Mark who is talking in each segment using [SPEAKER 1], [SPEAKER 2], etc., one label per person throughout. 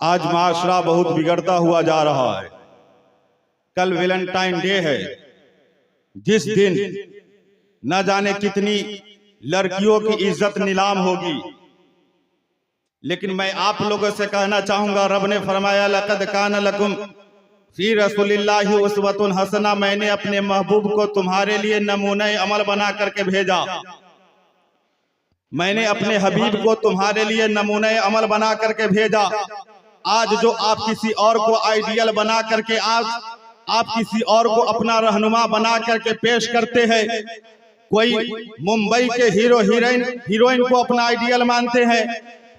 [SPEAKER 1] आज माशरा बहुत बिगड़ता हुआ जा रहा है। कल वैलेंटाइन डे है, जिस दिन न जाने कितनी लड़कियों की इज्जत नीलाम होगी। लेकिन मैं आप लोगों से कहना चाहूंगा, रब ने फरमाया लक़द कान लकुम फी रसूलिल्लाहि उस्वतुन हसना, मैंने अपने महबूब को तुम्हारे लिए नमूने अमल बना करके भेजा। मैंने अपने हबीब को तुम्हारे लिए नमूने अमल बना करके भेजा। आज जो आप किसी और को आइडियल बना करके, आज आप किसी और को अपना रहनुमा बना करके पेश करते हैं। कोई मुंबई के हीरोइन को अपना आइडियल मानते हैं,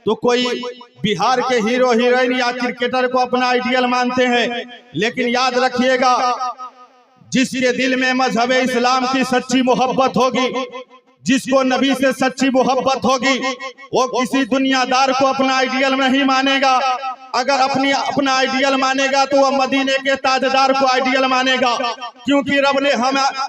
[SPEAKER 1] तो कोई बिहार के हीरोइन या क्रिकेटर को अपना आइडियल मानते हैं। लेकिन याद रखिएगा, जिसके दिल में मजहब इस्लाम की सच्ची मोहब्बत होगी, जिसको नबी से सच्ची मोहब्बत होगी, वो किसी दुनियादार को अपना आइडियल नहीं मानेगा। अगर अपना आइडियल मानेगा तो वह मदीने के ताजदार को आइडियल मानेगा, क्योंकि रब ने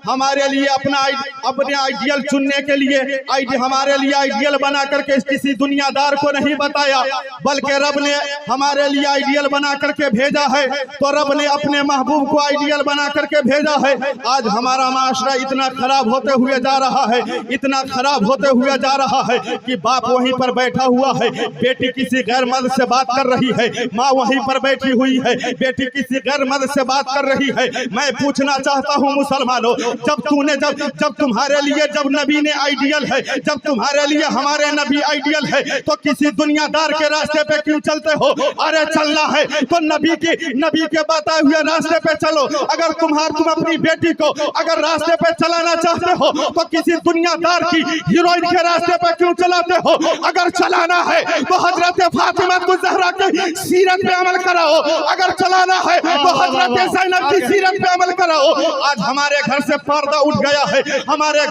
[SPEAKER 1] हमारे लिए अपने आइडियल चुनने के लिए हमारे लिए आइडियल बना करके किसी दुनियादार को नहीं बताया, बल्कि रब ने हमारे लिए आइडियल बना करके भेजा है। तो रब ने अपने महबूब को आइडियल बना करके भेजा है। आज हमारा माशरा इतना खराब होते हुए जा रहा है, इतना खराब होते हुए जा रहा है कि बाप वहीं पर बैठा हुआ है, बेटी किसी गैर मर्द से बात कर रही है, माँ वहीं पर बैठी हुई है, बेटी किसी गैर मर्द से बात कर रही है। मैं पूछना चाहता हूँ मुसलमानों, जब तुम्हारे लिए जब नबी ने आइडियल है, जब तुम्हारे लिए हमारे नबी आइडियल है, तो किसी दुनियादार के रास्ते पे क्यों चलते हो? अरे चलना है तो नबी के बताए हुए रास्ते पे चलो। अगर तुम अपनी बेटी को अगर रास्ते पे चलाना चाहते हो तो किसी दुनियादार की हीरोइन के रास्ते पे क्यों चलाते हो? अगर चलाना है तो हजरत फातिमा ज़हरा की सीरत पे अमल कराओ। अगर चलाना है तो हजरत ज़ैनब की सीरत पे अमल कराओ। आज हमारे घर से पर्दा उठ गया है। हमारे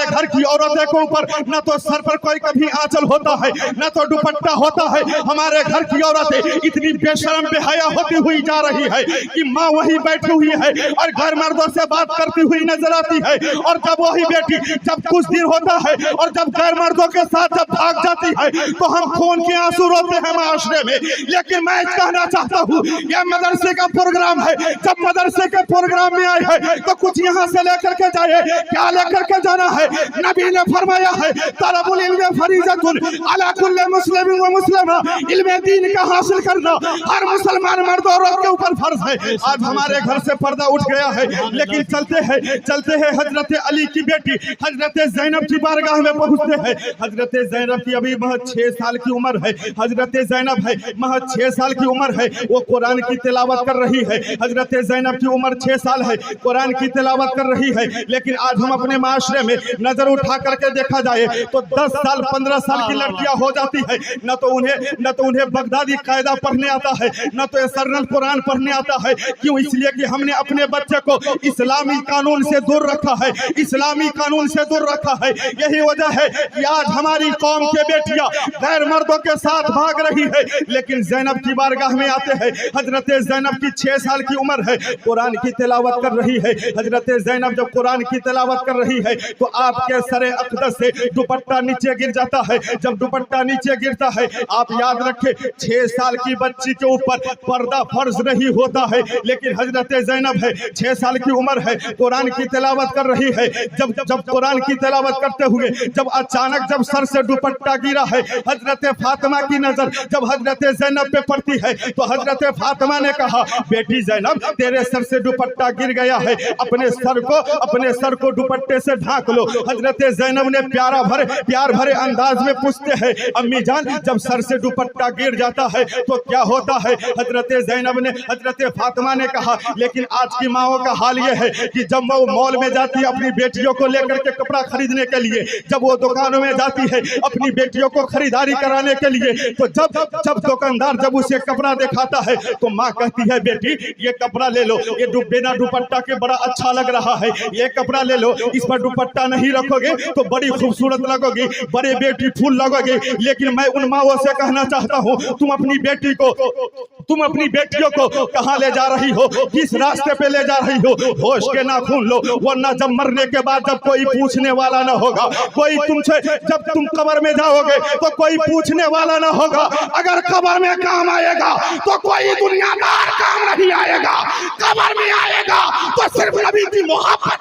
[SPEAKER 1] घर की औरतों के ऊपर न तो सर पर कोई कभी आंचल होता है, न तो दुपट्टा होता है। हमारे घर की औरतें इतनी बेशरम बेहया होती हुई जा रही है कि माँ वही बैठी हुई है और घर मर्दों से बात करती हुई नजर आती है। और जब वही बेटी जब कुछ दिन होता है और जब गैर मर्दों के साथ जब भाग जाती है तो हम खून के आंसू रोते हैं माशरे में। लेकिन मैं कहना चाहता हूँ, यह मदरसे का प्रोग्राम है। जब मदरसे के प्रोग्राम में आए हैं तो कुछ यहाँ से लेकर के जाए। क्या लेकर के जाना है? नबी ने फरमाया है तलबुल इल्म फरीज़तुन अला कुल्लि मुस्लिम व मुस्लिमा, इल्म दीन का हासिल करना हर मुसलमान मर्द औरत के ऊपर फर्ज है। आज हमारे घर से पर्दा उठ गया है। लेकिन चलते हैं हजरत अली की बेटी हजरत ज़ैनब की बारगाह में पहुंचते हैं। हजरत ज़ैनब की अभी महज 6 साल की उम्र है। हजरत ज़ैनब है महज 6 साल की उम्र है, वो कुरान की तिलावत कर रही है। हजरत ज़ैनब की उम्र 6 साल है, कुरान की तिलावत कर रही है। लेकिन आज हम अपने माशरे में नजर उठा करके देखा जाए तो 10 साल 15 साल की लड़कियां हो जाती है। न तो उन्हें बगदादी कायदा पढ़ने आता है, न तो सरनल कुरान पढ़ने आता है। क्यों? इसलिए कि हमने अपने बच्चे को इस्लामी कानून से दूर रखा है, इस्लामी कानून से दूर रखा है। यही वजह है कि आज हमारी कौम के बेटियां गैर मर्दों के साथ भाग रही है। लेकिन ज़ैनब की बारगाह में आते हैं। हजरत ज़ैनब की 6 साल की उम्र है, कुरान की तिलावत कर रही है। हजरत ज़ैनब जब कुरान की तिलावत कर रही है तो आपके सरे अक़दस से दुपट्टा नीचे गिर जाता है। जब दुपट्टा नीचे गिरता है, आप याद रखें 6 साल की बच्ची के ऊपर पर्दा फर्ज नहीं होता है। लेकिन हजरत ज़ैनब है, 6 साल की उम्र है, कुरान की तिलावत कर रही है। जब कुरान की तिलावत करते हुए जब अचानक जब सर से दुपट्टा गिरा है, हजरत फातिमा की नजर जब हजरत ज़ैनब पे पड़ती है तो हजरत फातिमा ने कहा, बेटी ज़ैनब तेरे सर से दुपट्टा गिर गया है, अपने सर को दुपट्टे से ढांक लो। हजरत ज़ैनब ने प्यार भरे अंदाज में पूछते हैं, अम्मी जान जब सर से दुपट्टा गिर जाता है तो क्या होता है? हजरत फातिमा ने कहा, लेकिन आज की माओ का हाल यह है कि जब वो मॉल में जाती है अपनी बेटियों को लेकर के कपड़ा खरीदने के लिए, जब वो दुकानों में जाती है अपनी बेटियों को खरीदारी कराने के लिए, तो जब दुकानदार जब उसे कपड़ा दिखाता है तो माँ कहती है, बेटी ये कपड़ा ले लो, ये बिना दुपट्टा के बड़ा अच्छा लग रहा है, ये कपड़ा ले लो, इस पर दुपट्टा नहीं रखोगे तो बड़ी खूबसूरत लगोगी, बड़े ब्यूटीफुल लगोगे। लेकिन मैं उन माओं से कहना चाहता हूँ, तुम अपनी बेटी को तुम अपनी बेटियों को कहां ले जा रही हो, किस रास्ते पे ले जा रही हो? होश के नाखून लो, वरना जब मरने के बाद जब कोई पूछने वाला ना होगा, कोई तुमसे जब तुम कब्र में जाओगे तो कोई पूछने वाला ना होगा। अगर कब्र में काम आएगा तो कोई दुनियादार काम नहीं आएगा, कब्र में आएगा तो सिर्फ नबी की मोहब्बत।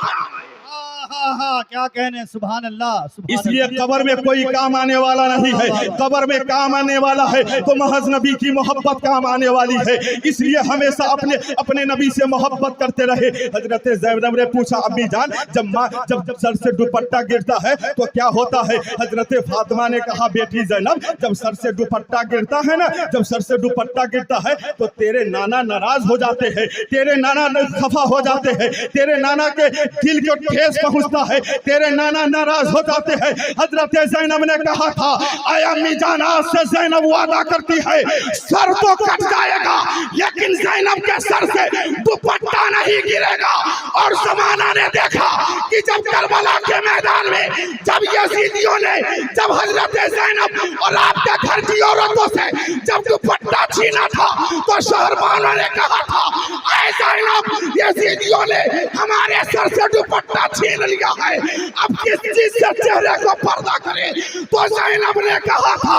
[SPEAKER 2] क्या कहने, सुभान अल्लाह।
[SPEAKER 1] इसलिए कब्र में कोई काम आने वाला नहीं है, कब्र में काम आने वाला है तो महज नबी की मोहब्बत काम आने वाली है। इसलिए हमेशा अपने अपने नबी से मोहब्बत करते रहे। हजरत ज़ैनब ने पूछा, अम्मी जान जब सर से दुपट्टा गिरता है तो क्या होता है? हजरत फातिमा ने कहा, बेटी ज़ैनब, जब सर से दुपट्टा गिरता है ना, जब सर से दुपट्टा गिरता है तो तेरे नाना नाराज हो जाते हैं, तेरे नाना खफा हो जाते हैं, तेरे नाना के दिल को ठेस पहुंचता है, तेरे नाना नाराज हो जाते हैं। हजरत ज़ैनब ने कहा था, आय अम्मी जान, आज से ज़ैनब वादा करती है सर तो कट जाएगा लेकिन ज़ैनब के सर से दुपट्टा नहीं गिरेगा। और ज़माना ने देखा कि जब करबला के मैदान में जब यजीदियों ने जब हजरत ज़ैनब और आपके घर की औरतों से जब दुपट्टा छीना था तो शहरबानों ने कहा था, आय ज़ैनब, यजीदियों ने हमारे सर से दुपट्टा छीन लिया है, अब किस चीज से चेहरे को पर्दा करे? तो ज़ैनब ने कहा था,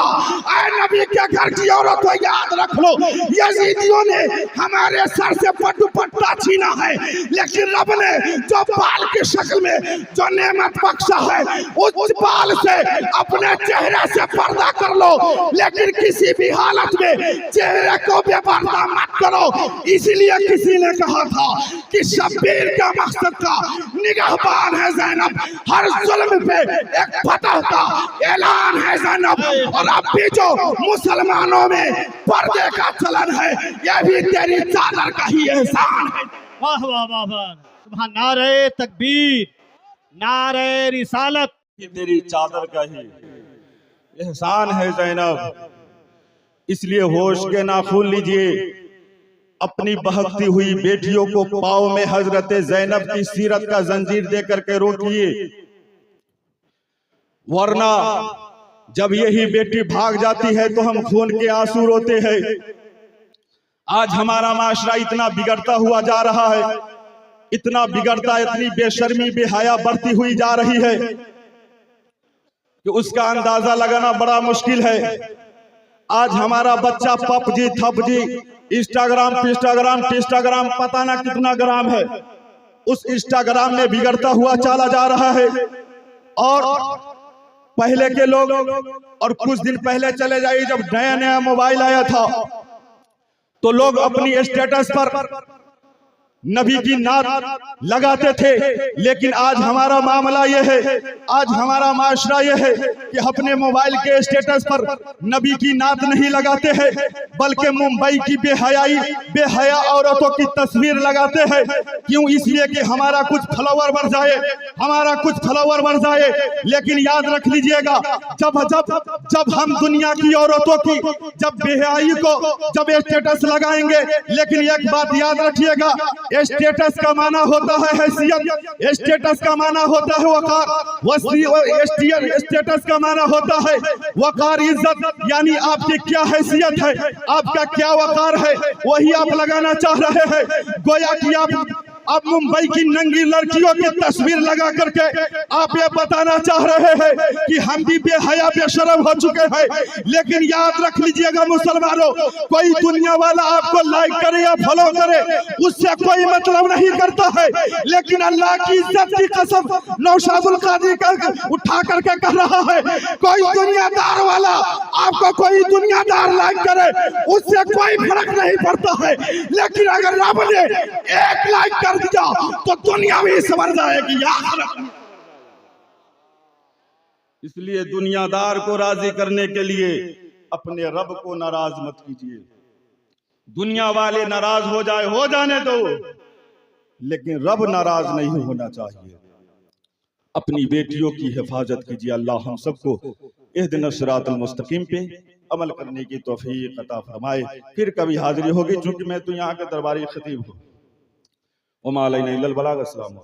[SPEAKER 1] ऐ नबी के घर की औरतों, याद रख लो, यजीदियों ने हमारे सर से दुपट्टा छीना है, लेकिन रब ने जो बाल की शक्ल में जो नेमत बख्शा है उस बाल से अपने चेहरे से पर्दा कर लो, लेकिन किसी भी हालत में चेहरे को बेपर्दा मत करो। इसलिए किसी ने कहा था कि शब्बीर का मकसद का निगाहबान है ज़ैनब, हर जुल्म पे एक फतह का ऐलान है ज़ैनब। और अब भी जो मुसलमानों में पर्दे का चलन है, यह भी तेरी चादर का ही एहसान है।
[SPEAKER 2] वाह वाह वाह वाह, सुभान, नारे तकबीर, नारे रिसालत,
[SPEAKER 1] ये तेरी चादर का ही एहसान है ज़ैनब। इसलिए होश के नाखून लीजिए, अपनी बहकती हुई बेटियों को पाँव में हजरत ज़ैनब की सीरत का जंजीर दे करके रोकिए, वरना जब यही बेटी भाग जाती है तो हम खून के आंसू रोते हैं। आज हमारा माशरा इतना बिगड़ता हुआ जा रहा है, इतना बिगड़ता, इतनी बेशर्मी बेहया बढ़ती हुई जा रही है कि उसका अंदाजा लगाना बड़ा मुश्किल है। आज हमारा बच्चा पबजी थपजी इंस्टाग्राम पता ना कितना ग्राम है, उस इंस्टाग्राम में बिगड़ता हुआ चला जा रहा है। और पहले के लोग, और कुछ दिन पहले चले जाइए जब नया नया मोबाइल आया था तो लोग अपनी स्टेटस पर नबी की नात लगाते थे, लेकिन आज हमारा मामला यह है, आज हमारा माशरा यह है कि अपने मोबाइल के स्टेटस पर नबी की नात नहीं लगाते हैं, बल्कि मुंबई की बेहया औरतों की तस्वीर लगाते हैं। क्यों? इसलिए कि हमारा कुछ फॉलोवर बढ़ जाए, हमारा कुछ फॉलोवर बढ़ जाए। लेकिन याद रख लीजिएगा, जब हम दुनिया की औरतों की जब बेहयाई को जब स्टेटस लगाएंगे, लेकिन एक बात याद रखिएगा, स्टेटस का माना होता है हैसियत, स्टेटस का माना होता है वकार, स्टेटस का माना होता है वकार, इज्जत, यानी आपकी क्या हैसियत है, आपका क्या वकार है, वही आप लगाना चाह रहे हैं। गोया कि आप मुंबई की नंगी लड़कियों की तस्वीर लगा करके आप ये बताना चाह रहे हैं कि हम भी बेहया बेशरम हो चुके हैं। लेकिन याद रख लीजिएगा मुसलमानों, कोई दुनिया वाला आपको लाइक करे या फॉलो करे उससे कोई मतलब नहीं करता है, लेकिन अल्लाह की इज्जत की कसम नौशादुल कादरी का उठा करके कह रहा है, कोई दुनियादार वाला आपको कोई दुनियादार लाइक करे उससे कोई फर्क नहीं पड़ता है, लेकिन अगर रब ने एक लाइक कर दिया तो दुनिया भी समझ जाएगी यार। इसलिए दुनियादार को राजी करने के लिए अपने रब को नाराज मत कीजिए। दुनिया वाले नाराज हो जाने दो, लेकिन रब नाराज नहीं होना चाहिए। अपनी बेटियों की हिफाजत कीजिए। अल्लाह हम सबको इहदिना सिरातल मुस्तकीम पे अमल करने की तौफीक अता फरमाए। फिर कभी हाजिरी होगी, चूंकि मैं तो यहाँ के दरबारी खतीब हूँ। वमा अलैना इल्लल बलाग। अस्सलाम।